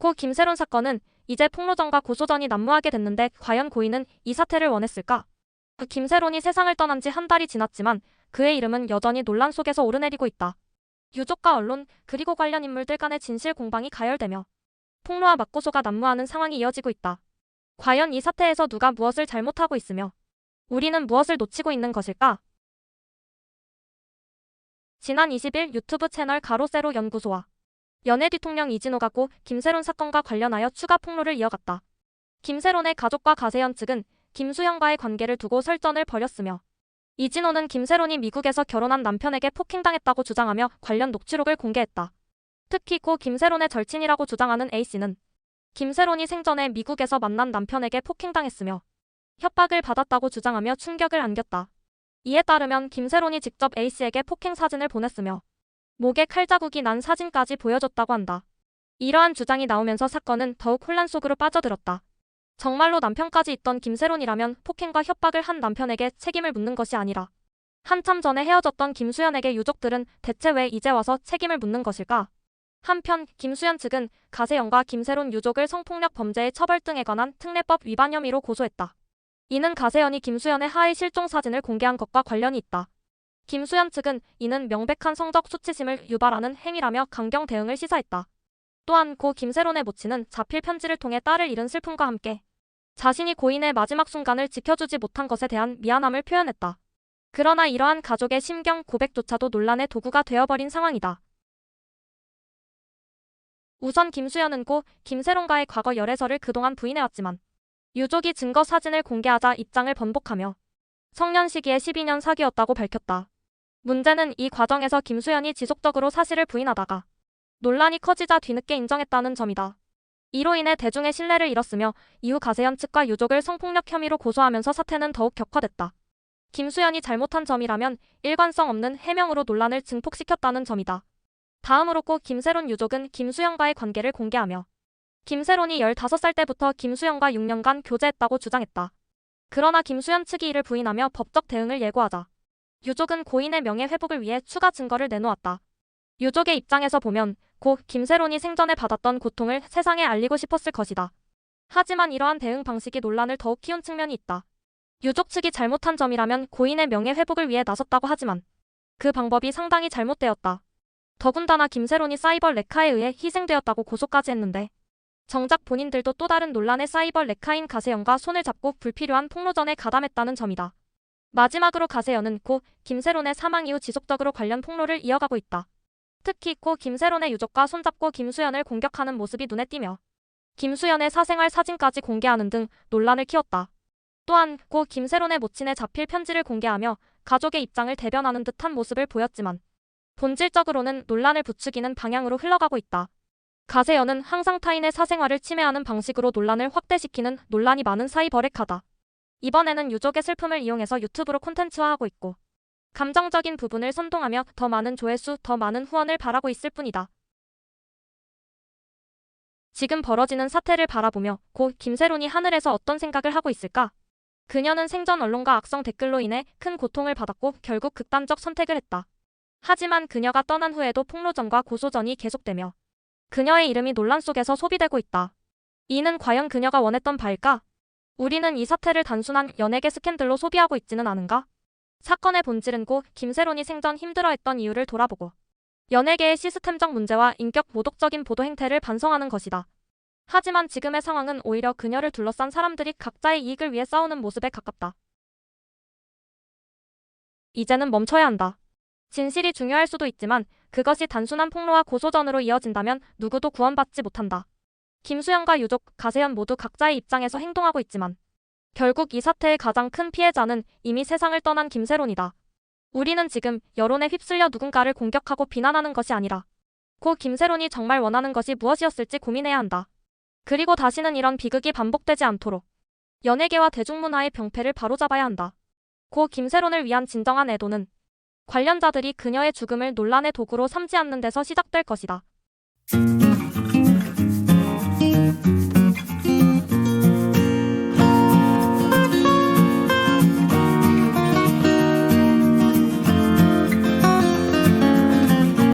고 김세론 사건은 이제 폭로전과 고소전이 난무하게 됐는데 과연 고인은 이 사태를 원했을까? 김세론이 세상을 떠난 지 한 달이 지났지만 그의 이름은 여전히 논란 속에서 오르내리고 있다. 유족과 언론 그리고 관련 인물들 간의 진실 공방이 가열되며 폭로와 맞고소가 난무하는 상황이 이어지고 있다. 과연 이 사태에서 누가 무엇을 잘못하고 있으며 우리는 무엇을 놓치고 있는 것일까? 지난 20일 유튜브 채널 가로세로 연구소와 연예 뒤통령 이진호가 고 김세론 사건과 관련하여 추가 폭로를 이어갔다. 김세론의 가족과 가세현 측은 김수현과의 관계를 두고 설전을 벌였으며 이진호는 김세론이 미국에서 결혼한 남편에게 폭행당했다고 주장하며 관련 녹취록을 공개했다. 특히 고 김세론의 절친이라고 주장하는 A씨는 김세론이 생전에 미국에서 만난 남편에게 폭행당했으며 협박을 받았다고 주장하며 충격을 안겼다. 이에 따르면 김세론이 직접 A씨에게 폭행 사진을 보냈으며 목에 칼자국이 난 사진까지 보여줬다고 한다. 이러한 주장이 나오면서 사건은 더욱 혼란 속으로 빠져들었다. 정말로 남편까지 있던 김세론이라면 폭행과 협박을 한 남편에게 책임을 묻는 것이 아니라 한참 전에 헤어졌던 김수현에게 유족들은 대체 왜 이제 와서 책임을 묻는 것일까? 한편 김수현 측은 가세현과 김세론 유족을 성폭력 범죄의 처벌 등에 관한 특례법 위반 혐의로 고소했다. 이는 가세현이 김수현의 하해 실종 사진을 공개한 것과 관련이 있다. 김수현 측은 이는 명백한 성적 수치심을 유발하는 행위라며 강경 대응을 시사했다. 또한 고 김세론의 모친은 자필 편지를 통해 딸을 잃은 슬픔과 함께 자신이 고인의 마지막 순간을 지켜주지 못한 것에 대한 미안함을 표현했다. 그러나 이러한 가족의 심경 고백조차도 논란의 도구가 되어버린 상황이다. 우선 김수현은 고 김세론과의 과거 열애설을 그동안 부인해왔지만 유족이 증거 사진을 공개하자 입장을 번복하며 성년 시기에 12년 사귀었다고 밝혔다. 문제는 이 과정에서 김수현이 지속적으로 사실을 부인하다가 논란이 커지자 뒤늦게 인정했다는 점이다. 이로 인해 대중의 신뢰를 잃었으며 이후 가세현 측과 유족을 성폭력 혐의로 고소하면서 사태는 더욱 격화됐다. 김수현이 잘못한 점이라면 일관성 없는 해명으로 논란을 증폭시켰다는 점이다. 다음으로 고 김세론 유족은 김수현과의 관계를 공개하며 김세론이 15살 때부터 김수현과 6년간 교제했다고 주장했다. 그러나 김수현 측이 이를 부인하며 법적 대응을 예고하자 유족은 고인의 명예 회복을 위해 추가 증거를 내놓았다. 유족의 입장에서 보면 고 김세론이 생전에 받았던 고통을 세상에 알리고 싶었을 것이다. 하지만 이러한 대응 방식이 논란을 더욱 키운 측면이 있다. 유족 측이 잘못한 점이라면 고인의 명예 회복을 위해 나섰다고 하지만 그 방법이 상당히 잘못되었다. 더군다나 김세론이 사이버 레카에 의해 희생되었다고 고소까지 했는데 정작 본인들도 또 다른 논란의 사이버 레카인 가세현과 손을 잡고 불필요한 폭로전에 가담했다는 점이다. 마지막으로 가세현은 고 김세론의 사망 이후 지속적으로 관련 폭로를 이어가고 있다. 특히 고 김세론의 유족과 손잡고 김수현을 공격하는 모습이 눈에 띄며 김수현의 사생활 사진까지 공개하는 등 논란을 키웠다. 또한 고 김세론의 모친의 자필 편지를 공개하며 가족의 입장을 대변하는 듯한 모습을 보였지만 본질적으로는 논란을 부추기는 방향으로 흘러가고 있다. 가세현은 항상 타인의 사생활을 침해하는 방식으로 논란을 확대시키는 논란이 많은 사이버 레카다. 이번에는 유족의 슬픔을 이용해서 유튜브로 콘텐츠화하고 있고 감정적인 부분을 선동하며 더 많은 조회수, 더 많은 후원을 바라고 있을 뿐이다. 지금 벌어지는 사태를 바라보며 고 김세론이 하늘에서 어떤 생각을 하고 있을까? 그녀는 생전 언론과 악성 댓글로 인해 큰 고통을 받았고 결국 극단적 선택을 했다. 하지만 그녀가 떠난 후에도 폭로전과 고소전이 계속되며 그녀의 이름이 논란 속에서 소비되고 있다. 이는 과연 그녀가 원했던 바일까? 우리는 이 사태를 단순한 연예계 스캔들로 소비하고 있지는 않은가? 사건의 본질은 고 김세론이 생전 힘들어했던 이유를 돌아보고 연예계의 시스템적 문제와 인격 모독적인 보도 행태를 반성하는 것이다. 하지만 지금의 상황은 오히려 그녀를 둘러싼 사람들이 각자의 이익을 위해 싸우는 모습에 가깝다. 이제는 멈춰야 한다. 진실이 중요할 수도 있지만 그것이 단순한 폭로와 고소전으로 이어진다면 누구도 구원받지 못한다. 김수현과 유족, 가세현 모두 각자의 입장에서 행동하고 있지만 결국 이 사태의 가장 큰 피해자는 이미 세상을 떠난 김세론이다. 우리는 지금 여론에 휩쓸려 누군가를 공격하고 비난하는 것이 아니라 고 김세론이 정말 원하는 것이 무엇이었을지 고민해야 한다. 그리고 다시는 이런 비극이 반복되지 않도록 연예계와 대중문화의 병폐를 바로잡아야 한다. 고 김세론을 위한 진정한 애도는 관련자들이 그녀의 죽음을 논란의 도구로 삼지 않는 데서 시작될 것이다.